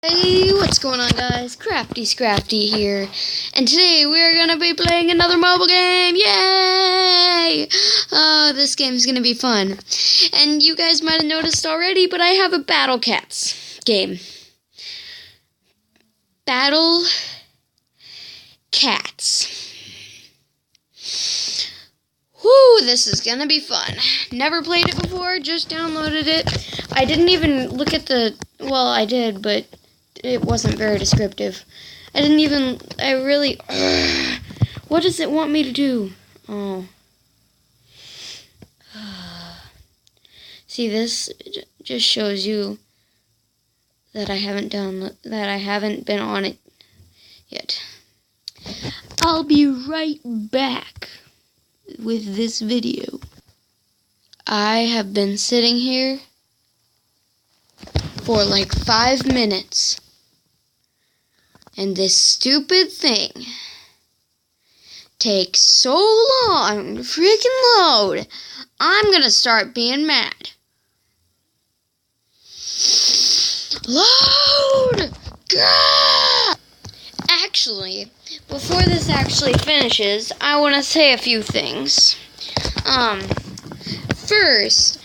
Hey, what's going on, guys? Crafty Scrafty here, and today we are gonna be playing another mobile game. Yay! Oh, this game's gonna be fun. And you guys might have noticed already, but I have a Battle Cats game. Battle Cats. Whoo, this is gonna be fun. Never played it before, just downloaded it. I didn't even look at well, I did, but it wasn't very descriptive. I really, what does it want me to do? Oh. See, this just shows you that I haven't been on it yet. I'll be right back with this video. I have been sitting here for like 5 minutes, and this stupid thing takes so long to freaking load. I'm gonna start being mad. Load! Gah! Actually, before this actually finishes, I want to say a few things. First,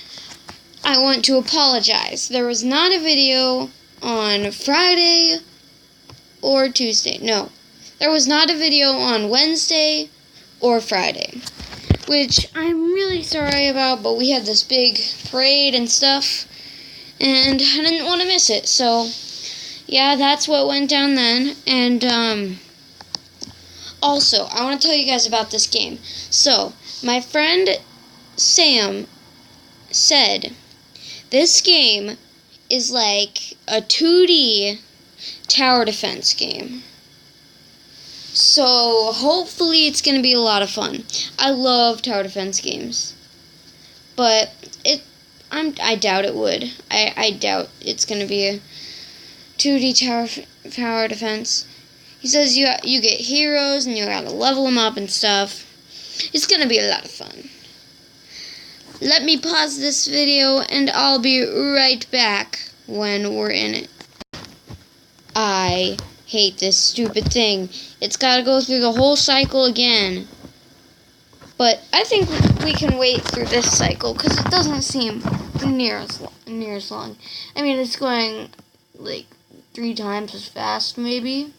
I want to apologize. There was not a video on Friday or Tuesday. No, there was not a video on Wednesday or Friday, which I'm really sorry about, but we had this big parade and stuff, and I didn't want to miss it. So, yeah, that's what went down then. And, also, I want to tell you guys about this game. So, my friend Sam said this game is like a 2D tower defense game. So, hopefully it's going to be a lot of fun. I love tower defense games. But I doubt it would. I doubt it's going to be a 2D tower defense. He says you get heroes and you gotta level them up and stuff. It's gonna be a lot of fun. Let me pause this video and I'll be right back when we're in it. I hate this stupid thing. It's gotta go through the whole cycle again. But I think we can wait through this cycle because it doesn't seem near as long. I mean, it's going like 3 times as fast, maybe.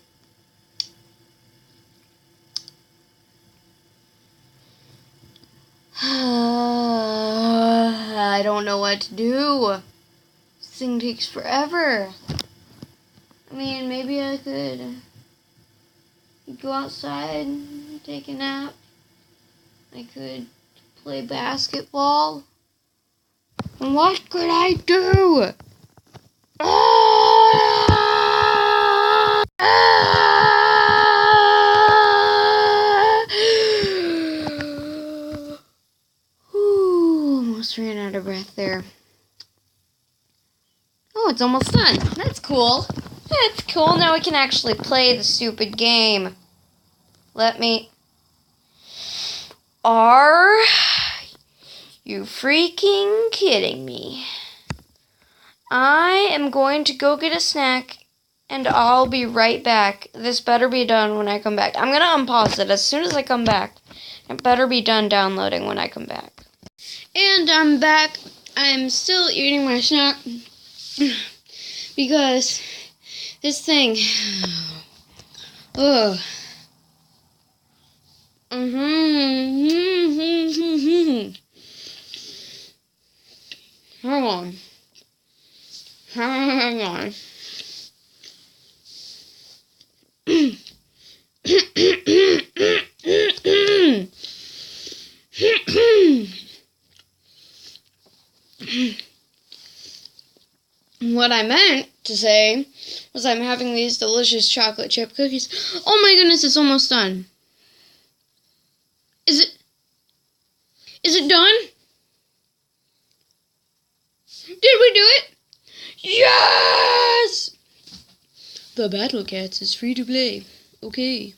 I don't know what to do. This thing takes forever. I mean, maybe I could go outside and take a nap. I could play basketball. And what could I do? Almost ran out of breath there. Oh, it's almost done. That's cool. That's cool. Now we can actually play the stupid game. Are you freaking kidding me? I am going to go get a snack, and I'll be right back. This better be done when I come back. I'm going to unpause it as soon as I come back. It better be done downloading when I come back. And I'm back. I'm still eating my snack because this thing. Ugh. Hang on. Hang on. What I meant to say was I'm having these delicious chocolate chip cookies. Oh my goodness, it's almost done. Is it done? Did we do it? Yes! The Battle Cats is free to play. Okay.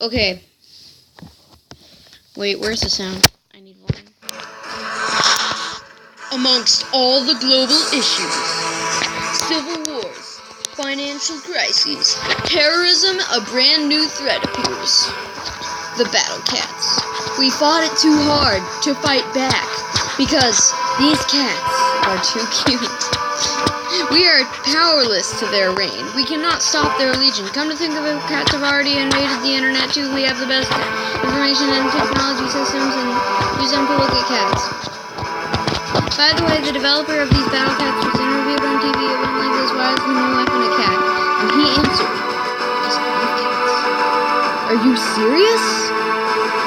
Okay. Wait, where's the sound? I need one. Amongst all the global issues, civil wars, financial crises. Terrorism, a brand new threat appears. The Battle Cats. We fought it too hard to fight back because these cats are too cute. We are powerless to their reign. We cannot stop their legion. Come to think of it, cats have already invaded the internet too. We have the best information and technology systems and use them to look at cats. By the way, the developer of these battle cats was interviewed on TV. It went like this: why is the new weapon a cat? And he answered, because I love cats. Are you serious?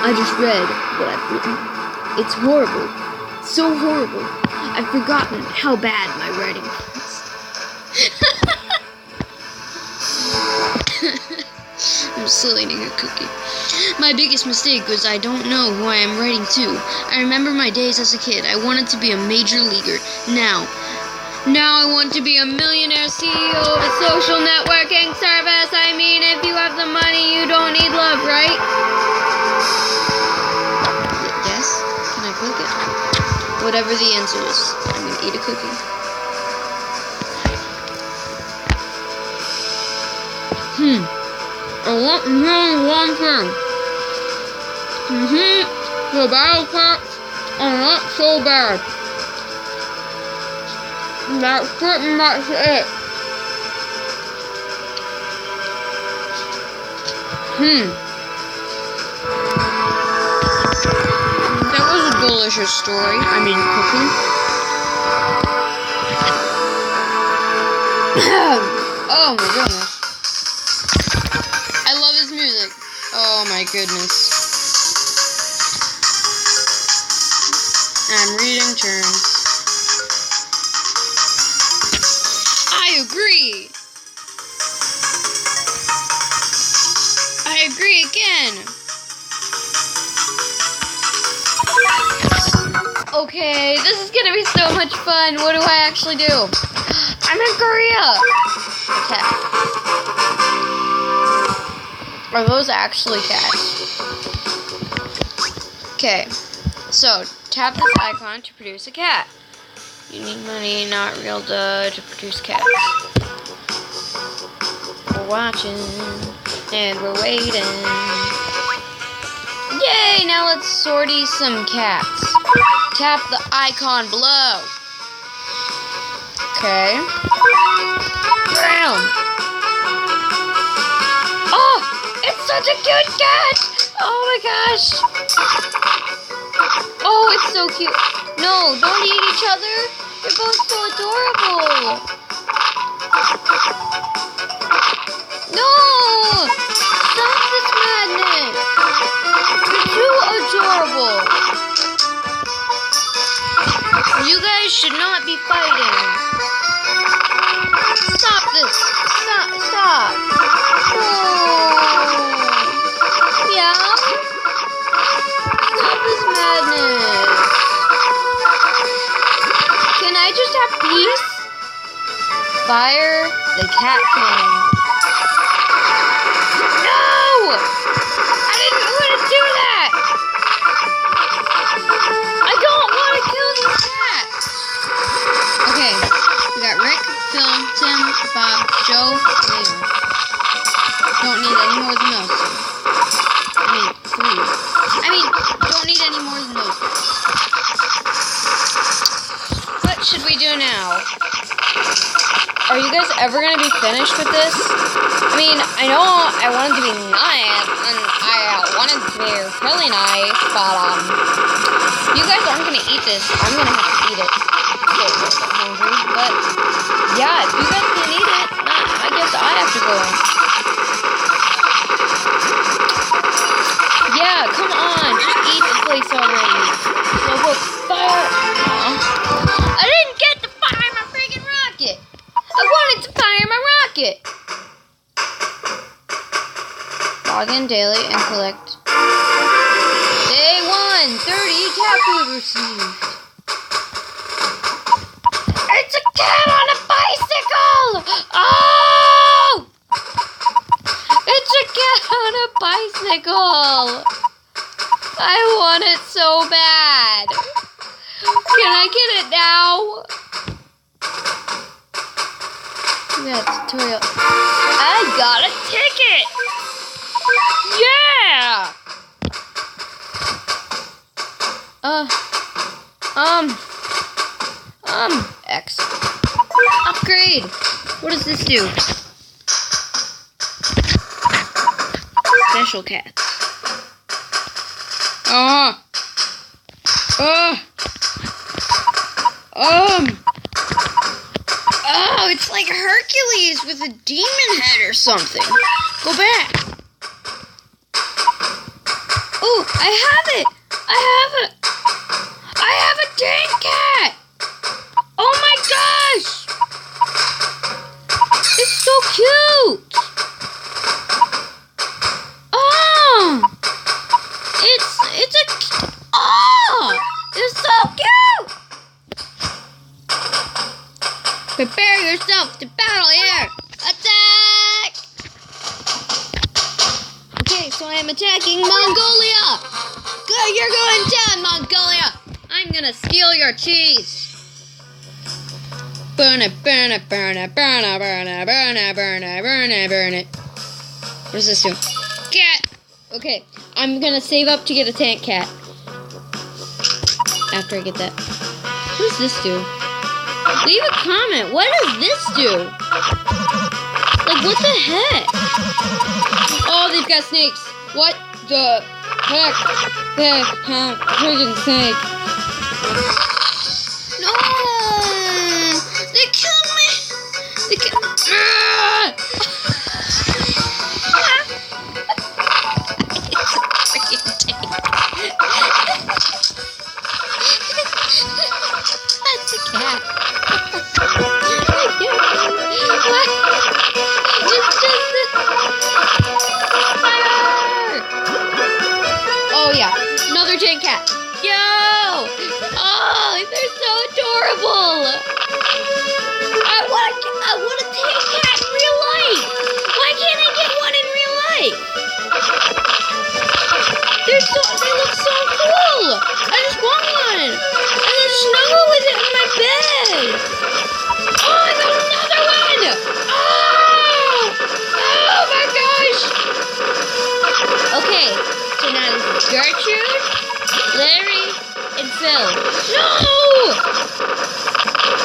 I just read what I've written. It's horrible. So horrible. I've forgotten how bad my writing is. I'm still eating a cookie. My biggest mistake was I don't know who I am writing to. I remember my days as a kid. I wanted to be a major leaguer. Now I want to be a millionaire CEO of a social networking service. I mean, if you have the money, you don't need love, right? Yes? Can I click it? Whatever the answer is, I'm gonna eat a cookie. I want to know one thing. The battle cats are not so bad. That's pretty much it. That was a delicious story. I mean, cookie. Oh my goodness. I love his music. Oh my goodness. I'm reading turns. I agree. I agree again. Okay, this is gonna be so much fun. What do I actually do? I'm in Korea. Okay. Are those actually cats? Okay, so tap this icon to produce a cat. You need money, not real dough, to produce cats. We're watching, and we're waiting. Yay, now let's sortie some cats. Tap the icon below. Okay. Bam! Oh, it's such a cute cat! Oh my gosh! Oh, it's so cute. No, don't eat each other. You're both so adorable. No! Stop this madness. You're too adorable. You guys should not be fighting. Stop this. Stop. No. Yeah? Stop this madness. Can I just have peace? Fire the cat cannon. No! I didn't want to do that! I don't want to kill these cats! Okay, we got Rick, Phil, Tim, Bob, Joe, Leo. Don't need any more than those two. Don't need any more than those guys. What should we do now? Are you guys ever going to be finished with this? I mean, I know I wanted to be nice, and I wanted to be really nice, but, you guys aren't going to eat this. I'm going to have to eat it. I'm a little bit hungry, but, yeah, if you guys can eat it, I guess I have to go in. Yeah, come on, just eat the place already. So we'll fire. I didn't get to fire my freaking rocket. I wanted to fire my rocket. Log in daily and collect. Day 1, 30 cat food received. It's a cat on a bicycle. Oh! It's a cat on a bicycle. I want it so bad. Can I get it now? Yeah, tutorial. I got a ticket! Yeah! X. Upgrade! What does this do? Special cats. Oh, it's like Hercules with a demon head or something. Go back. Oh, I have it. I have a tank cat. Oh my gosh. It's so cute. Oh, it's so cute. Prepare yourself to battle here! Attack! Okay, so I am attacking Mongolia! Good, you're going down, Mongolia! I'm gonna steal your cheese! Burn it, burn it, burn it, burn it, burn it, burn it, burn it, burn it, burn it. What does this do? Cat! Okay, I'm gonna save up to get a tank cat. After I get that. What does this do? Leave a comment. What does this do? Like, what the heck? Oh, they've got snakes. What the heck? They have freaking snake. No! They killed me! They killed me! That's a cat. Oh yeah, another tank cat. Yo! Oh, they're so adorable. I want a tank cat in real life. Why can't I get one in real life? They look so cool. I just want one. I can snuggle with it in my bed. Oh, I got another one. Oh my gosh. Okay, so now this is Gertrude, Larry, and Phil. No!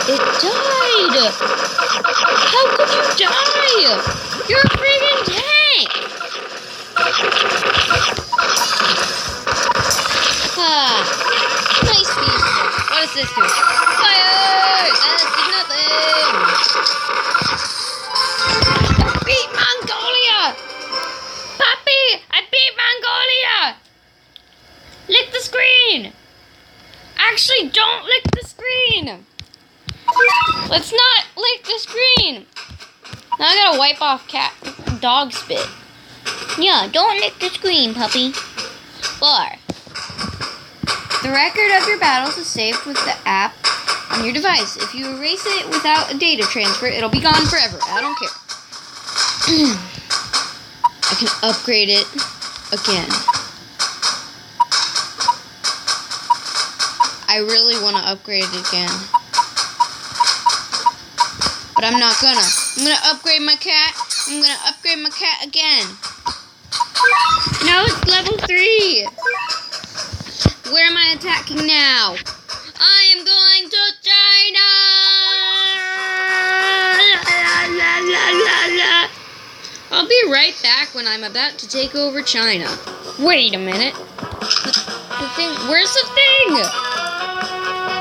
It died. How could you die? You're a friggin' tank. Nice piece. What does this do? Fire! That did nothing. I beat Mongolia! Puppy! I beat Mongolia! Lick the screen! Actually, don't lick the screen! Let's not lick the screen! Now I gotta wipe off dog spit. Yeah, don't lick the screen, puppy. 4. The record of your battles is saved with the app on your device. If you erase it without a data transfer, it'll be gone forever. I don't care. I can upgrade it again. I really want to upgrade it again. But I'm not gonna. I'm gonna upgrade my cat. I'm gonna upgrade my cat again. Now it's level 3. Where am I attacking now? I am going to China! I'll be right back when I'm about to take over China. Wait a minute. The thing, where's the thing?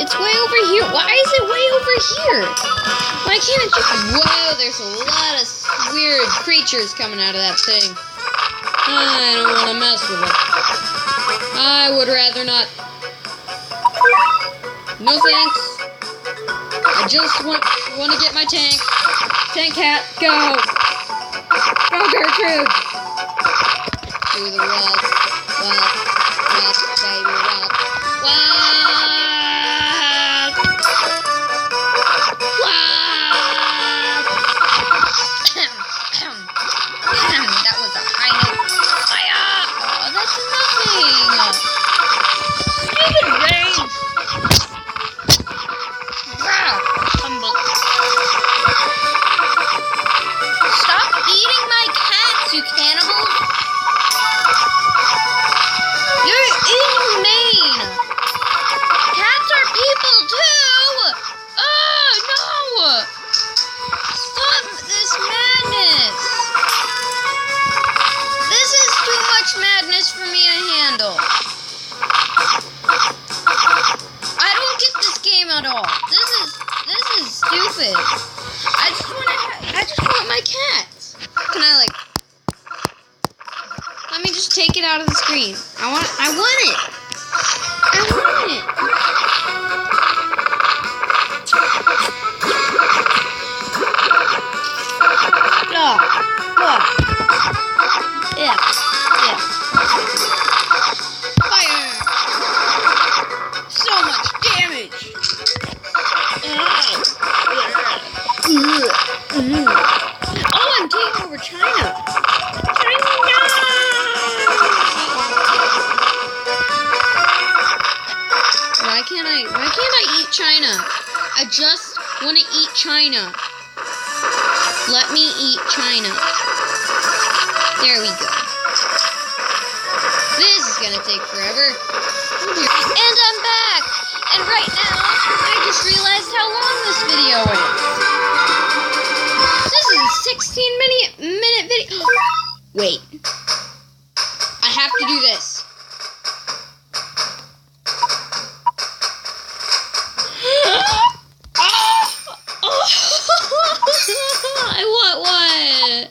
It's way over here. Why is it way over here? Why can't it just... Whoa, there's a lot of weird creatures coming out of that thing. I don't want to mess with it. I would rather not. No thanks. I just want to get my tank. Tank cat, go. Go, Gertrude. Do the walk, baby, walk. That was a high note. Oh, that's nothing. Stupid rain. can I, like... Let me just take it out of the screen. I want it. I want it. Yeah. Fire! So much damage! Oh, I'm taking over China! Why can't I eat China? I just want to eat China. Let me eat China. There we go. This is gonna take forever. And I'm back! And right now, I just realized how long this video is. This is a 16-minute video. Wait. I have to do this. I want one.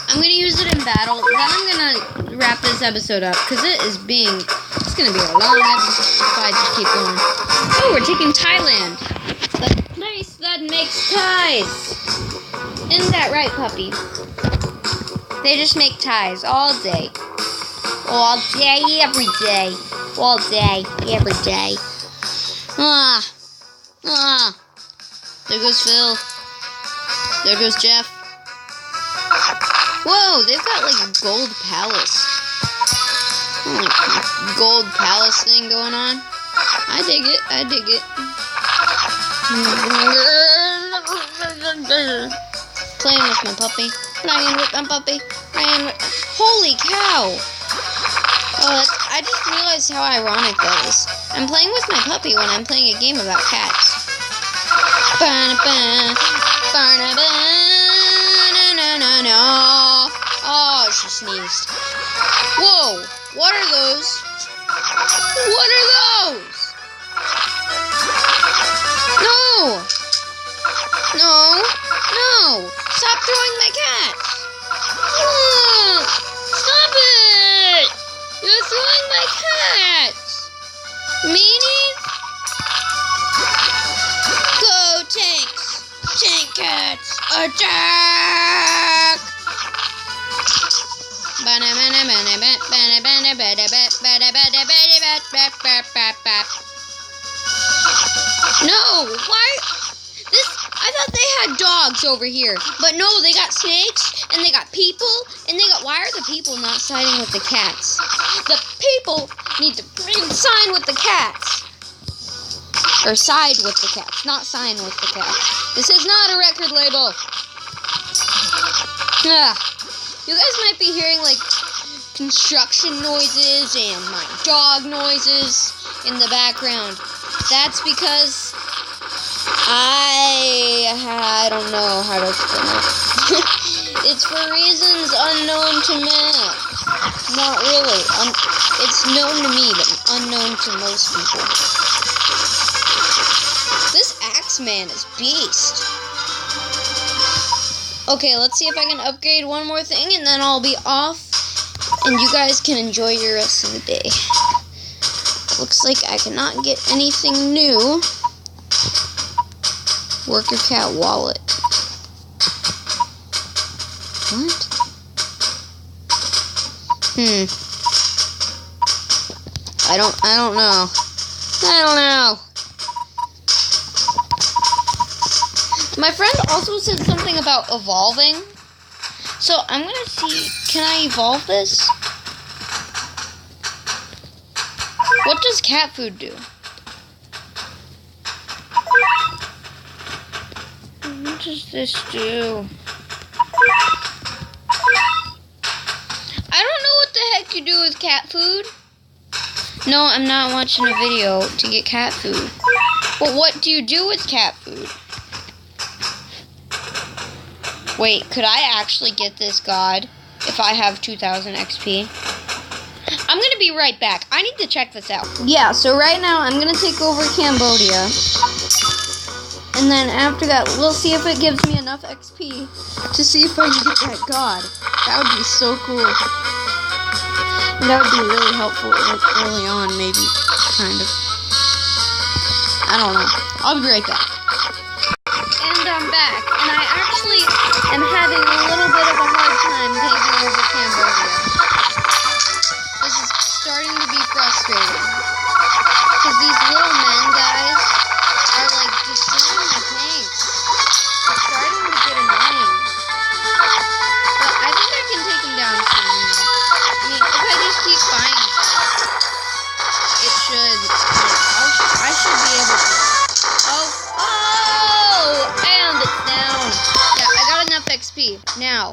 I'm gonna use it in battle. Then I'm gonna wrap this episode up because it's gonna be a long episode if I just keep going. Oh, we're taking Thailand. That's nice. That makes ties. Isn't that right, puppy? They just make ties all day. All day, every day. All day, every day. There goes Phil. There goes Jeff. Whoa, they've got like a gold palace. Gold palace thing going on. I dig it. Playing with my puppy. Holy cow! Oh, I just realized how ironic that is. I'm playing with my puppy when I'm playing a game about cats. Oh, she sneezed. Whoa, what are those? What are those? No! Stop throwing my cats! Stop it! You're throwing my cats! Meanies? Go tanks! Tank cats! Attack! No! Why? I thought they had dogs over here. But no, they got snakes, and they got people, and they got... Why are the people not siding with the cats? The people need to sign with the cats. Or side with the cats, not sign with the cats. This is not a record label. You guys might be hearing, like, construction noises and my dog noises in the background. That's because I don't know how to explain it. It's for reasons unknown to me. Not really. It's known to me, but unknown to most people. This Axeman is beast. Okay, let's see if I can upgrade one more thing, and then I'll be off, and you guys can enjoy your rest of the day. Looks like I cannot get anything new. Worker cat wallet. What? I don't know. My friend also said something about evolving. So I'm gonna see, can I evolve this? What does cat food do? What does this do? I don't know what the heck you do with cat food. No, I'm not watching a video to get cat food. But what do you do with cat food? Wait, could I actually get this god if I have 2,000 XP? I'm gonna be right back. I need to check this out. Yeah, so right now I'm gonna take over Cambodia. And then after that, we'll see if it gives me enough XP to see if I can get that god. That would be so cool. And that would be really helpful early on, maybe. Kind of. I don't know. I'll be right back. And I'm back. And I actually am having a little bit of a hard time taking over Cambodia. This is starting to be frustrating. Because these little men guys are like destroying my tanks. It's starting to get annoying. But I think I can take them down soon. I mean, if I just keep buying stuff, it should, I should be able to. And it's down. Yeah, I got enough XP. Now,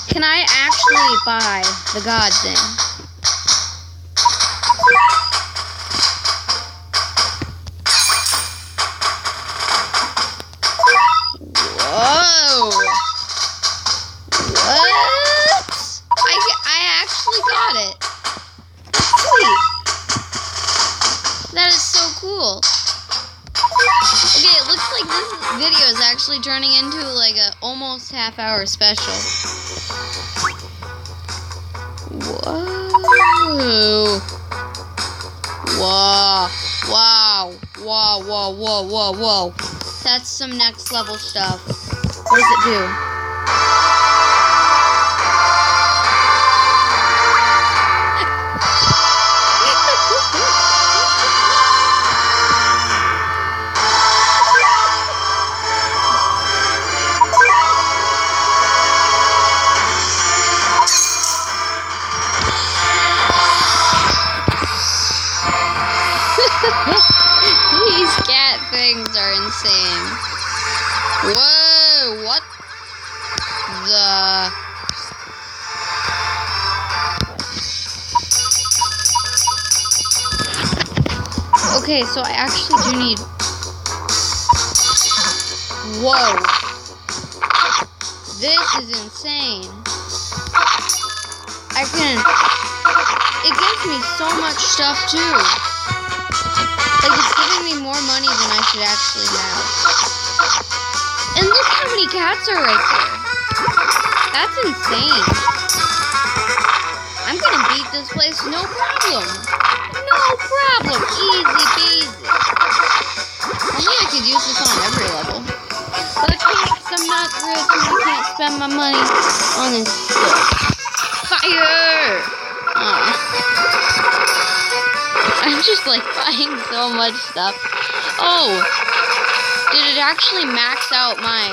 can I actually buy the god thing? Whoa! What? I actually got it. That's sweet. That is so cool. Okay, it looks like this video is actually turning into like a almost half-hour special. Whoa. Whoa. Wow. Whoa, whoa, whoa, whoa, whoa. That's some next level stuff. What does it do? These cat things are insane. Whoa, what the... Okay, so I actually do need... Whoa. This is insane. It gives me so much stuff too. Like, it's giving me more money than I should actually have. And look how many cats are right there. That's insane. I'm gonna beat this place no problem. No problem. Easy peasy. Only I could use this on every level. But I can't because I'm not rich and I can't spend my money on this stuff. Fire! I'm just like buying so much stuff. Oh, did it actually max out my...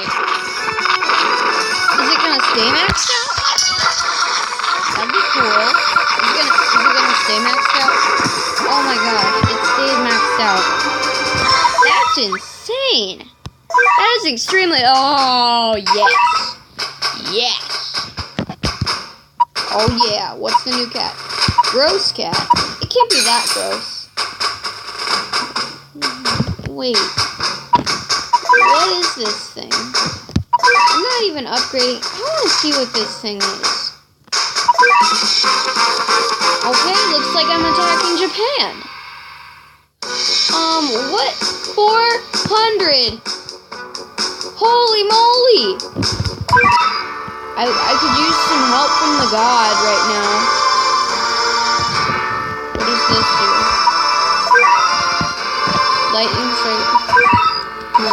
Is it gonna stay maxed out? That'd be cool. Is it gonna stay maxed out? Oh my gosh, it stayed maxed out. That's insane. That is extremely... Oh, yes. Yes. Oh yeah, what's the new cat? Gross cat. It can't be that gross. Wait. What is this thing? I'm not even upgrading. I want to see what this thing is. Okay, looks like I'm attacking Japan. What? 400. Holy moly. I could use some help from the god right now. What does this do? Lightning strike. No.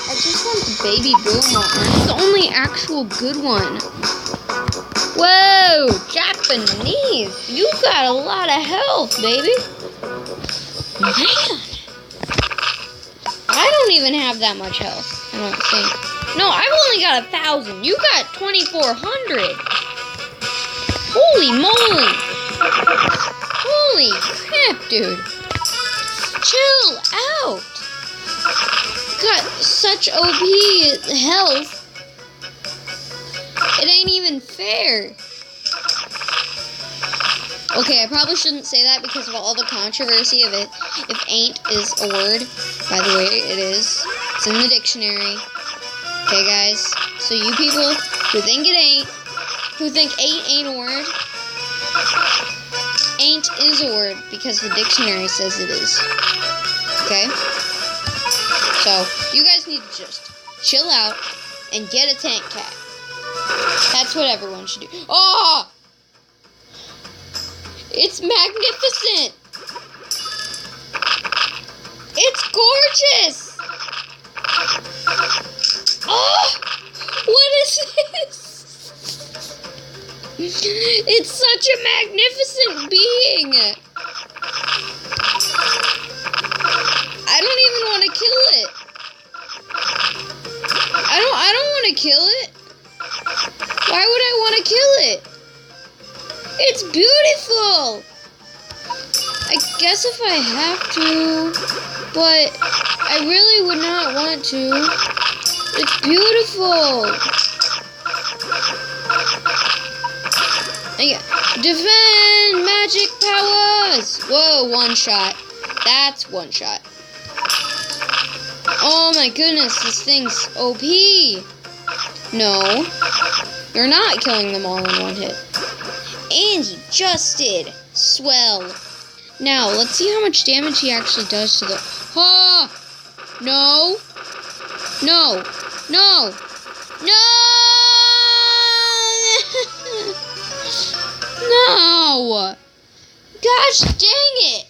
I just want the baby boom one. That's the only actual good one. Whoa, Japanese. You got a lot of health, baby. Man. I don't even have that much health, I don't think. No, I've only got 1,000. You got 2,400. Holy moly. Holy crap, dude. Chill out. Got such OP health. It ain't even fair. Okay, I probably shouldn't say that because of all the controversy of it. If ain't is a word, by the way, it is. It's in the dictionary. Okay, guys? So you people who think it ain't, who think ain't a word, Ain't is a word because the dictionary says it is. Okay? So, you guys need to just chill out and get a tank cat. That's what everyone should do. Oh! It's magnificent! It's gorgeous! Oh! What is this? It's such a magnificent being! I don't even want to kill it. I don't want to kill it. Why would I want to kill it? It's beautiful! I guess if I have to, but I really would not want to. It's beautiful! Defend! Magic powers! Whoa, one shot. That's one shot. Oh my goodness, this thing's OP! No, you're not killing them all in one hit. And he just did. Swell. Now, let's see how much damage he actually does to the... Ah! No! No! No! No! No! Gosh dang it!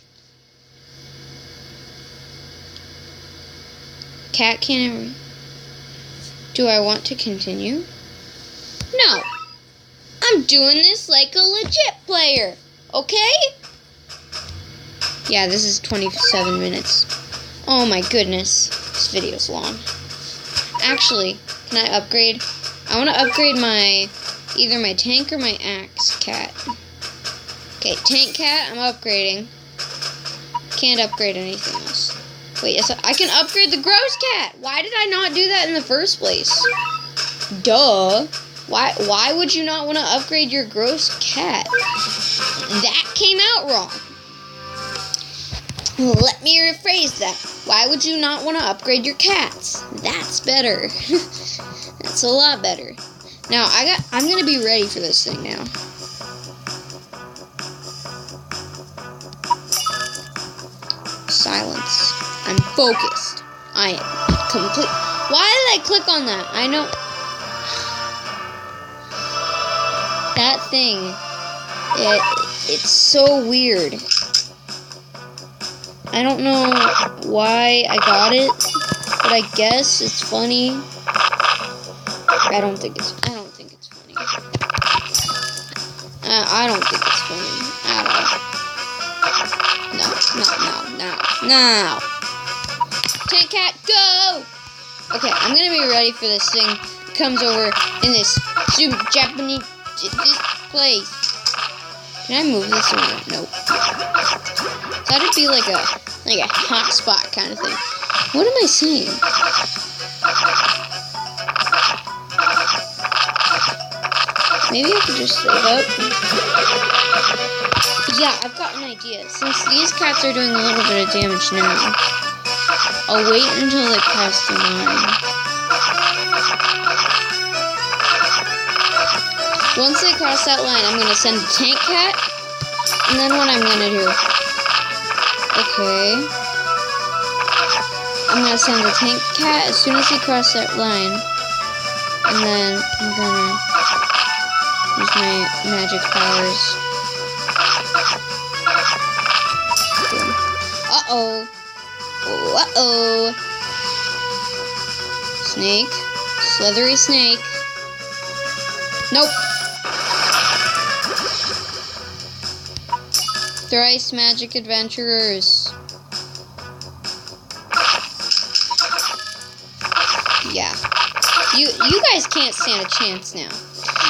Cat can't... Do I want to continue? No! I'm doing this like a legit player, okay? Yeah, this is 27 minutes. Oh my goodness, this video's long. Actually, can I upgrade? I want to upgrade either my tank or my axe cat. Okay, tank cat, I'm upgrading. Can't upgrade anything else. Wait, yes, I can upgrade the gross cat. Why did I not do that in the first place? Duh. Why would you not want to upgrade your gross cat? That came out wrong. Let me rephrase that. Why would you not want to upgrade your cats? That's better. That's a lot better. Now, I'm going to be ready for this thing now. Silence. I'm focused. I am complete. Why did I click on that? I know. That thing, it's so weird. I don't know why I got it, but I guess it's funny. I don't think it's funny. I don't think it's funny at all. No. Tank cat, go! Okay, I'm gonna be ready for this thing. It comes over in this super Japanese this place. Can I move this or not? Nope. That'd be like a hot spot kind of thing. What am I saying? Maybe I could just save up. Yeah, I've got an idea. Since these cats are doing a little bit of damage now, I'll wait until they cross the line. Once they cross that line, I'm going to send a tank cat, and then what I'm going to do... Okay. I'm going to send a tank cat as soon as they cross that line, and then I'm going to use my magic powers. Boom. Uh-oh. Uh-oh. Snake. Slithery snake. Nope. Thrice magic adventurers. Yeah. You guys can't stand a chance now.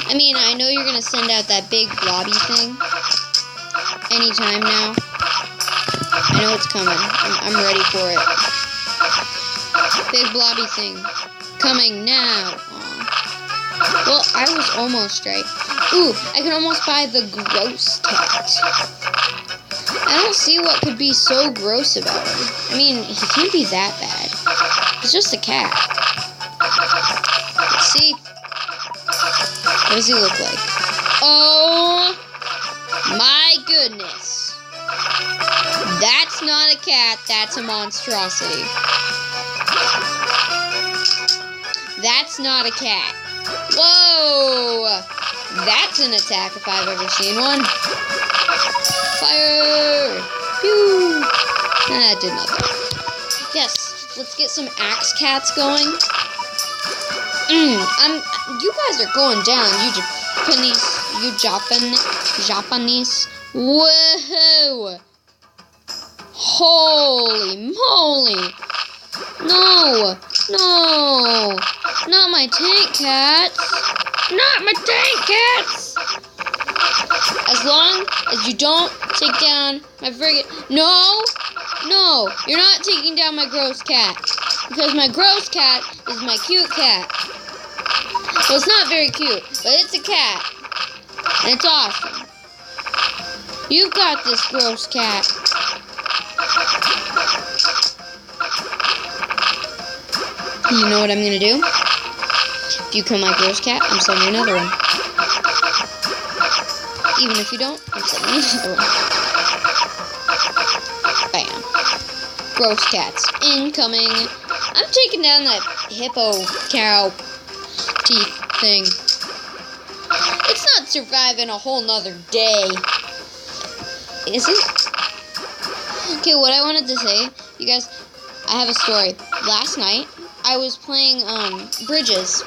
I mean, I know you're gonna send out that big blobby thing anytime now. I know it's coming. I'm ready for it. Big blobby thing. Coming now. Aww. Well, I was almost right. Ooh, I can almost buy the gross cat. I don't see what could be so gross about him. I mean, he can't be that bad. He's just a cat. Let's see. What does he look like? Oh my goodness. cat, that's a monstrosity. That's not a cat. Whoa! That's an attack if I've ever seen one. Fire! Pew! That did nothing. Yes, let's get some axe cats going. You guys are going down. You Japanese. Whoa! Holy moly! No! No! Not my tank cats! Not my tank cats! As long as you don't take down my friggin'... No! No! You're not taking down my gross cat. Because my gross cat is my cute cat. Well, it's not very cute, but it's a cat. And it's awesome. You've got this gross cat. You know what I'm gonna do? If you kill my gross cat, I'm sending you another one. Even if you don't, I'm sending you another one. Bam. Gross cats incoming. I'm taking down that hippo cow teeth thing. It's not surviving a whole nother day. Is it? Okay, what I wanted to say, you guys, I have a story. Last night, I was playing Bridges.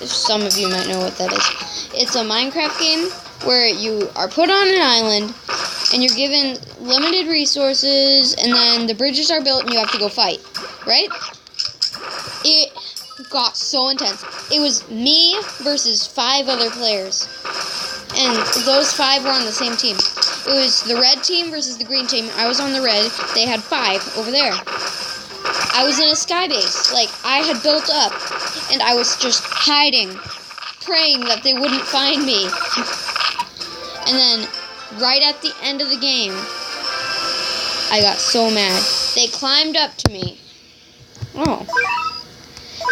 Some of you might know what that is. It's a Minecraft game where you are put on an island and you're given limited resources, and then the bridges are built and you have to go fight, right? It got so intense. It was me versus 5 other players, and those 5 were on the same team. It was the red team versus the green team. I was on the red. They had 5 over there. I was in a sky base. Like, I had built up, and I was just hiding, praying that they wouldn't find me. And then, right at the end of the game, I got so mad. They climbed up to me. Oh.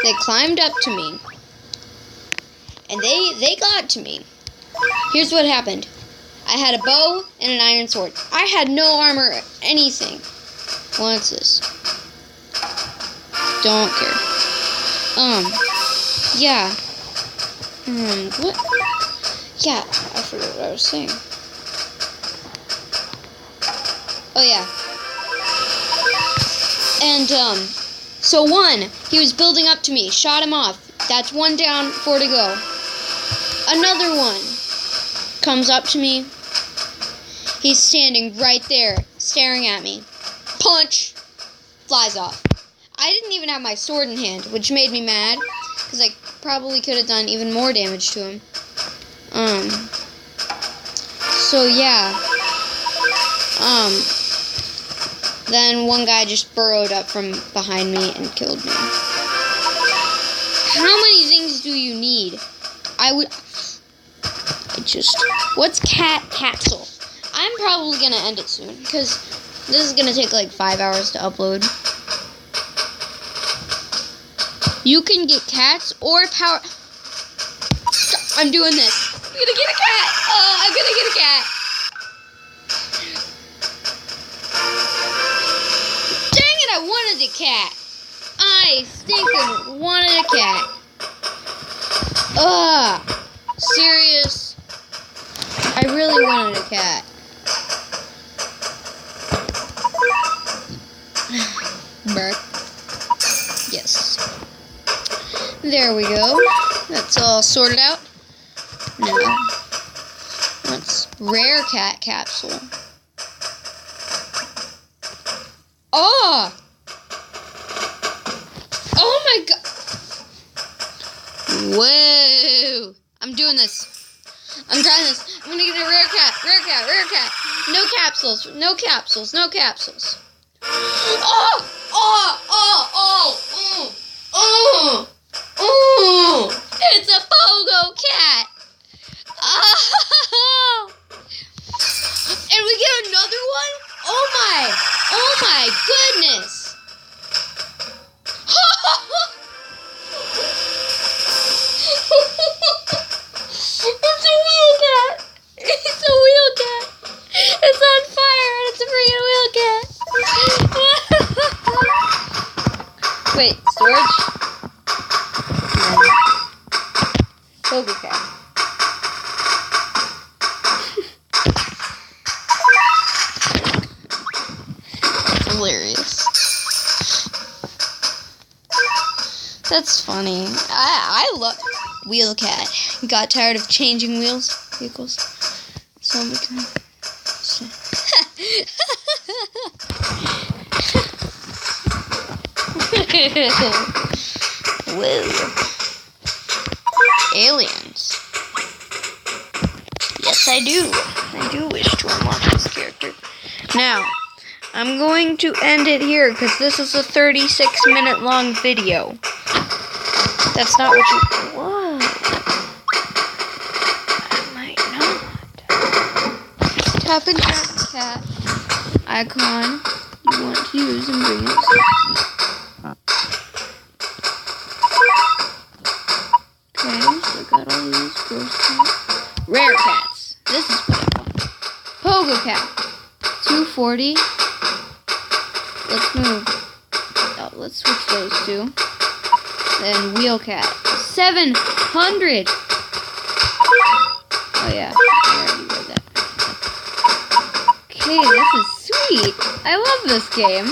They climbed up to me. And they got to me. Here's what happened. I had a bow and an iron sword. I had no armor, anything. What's this? Don't care. Yeah. What? Yeah, I forgot what I was saying. Oh, yeah. And, so 1, he was building up to me, shot him off. That's 1 down, 4 to go. Another one comes up to me. He's standing right there, staring at me. Punch! Flies off. I didn't even have my sword in hand, which made me mad, because I probably could have done even more damage to him. So yeah. Then one guy just burrowed up from behind me and killed me. How many things do you need? What's capsule? I'm probably gonna end it soon, because this is gonna take like 5 hours to upload. You can get cats or power... Stop. I'm doing this. I'm gonna get a cat. Oh, I'm gonna get a cat. Dang it, I wanted a cat. I stinking wanted a cat. Ugh. Serious? I really wanted a cat. Burp. Yes. There we go. That's all sorted out. Now, let's rare cat capsule. Oh! Oh my god! Whoa! I'm doing this. I'm trying this. I'm gonna get a rare cat. Rare cat. Rare cat. No capsules. No capsules. No capsules. Oh! Oh! Oh! Oh! Oh! Oh! It's a Pogo cat! Oh! And we get another one? Oh my goodness! It's a wheel cat! It's a wheel cat! It's on fire and it's a freaking wheel cat! Wait, storage? Pogo cat. That's hilarious. That's funny. I love wheel cat. Got tired of changing vehicles. So become. Whoa. Aliens. Yes, I do. I do wish to unlock this character. Now, I'm going to end it here because this is a 36-minute long video. That's not what you... Whoa. I might not. Tap into that cat icon you want to use and bring it. Okay, so I got all these gross cats. Rare cats. This is what I want. Pogo cat. 240. Let's move. Oh, let's switch those two. Then wheel cat. 700. Oh yeah, I already read that. Okay, this is sweet. I love this game.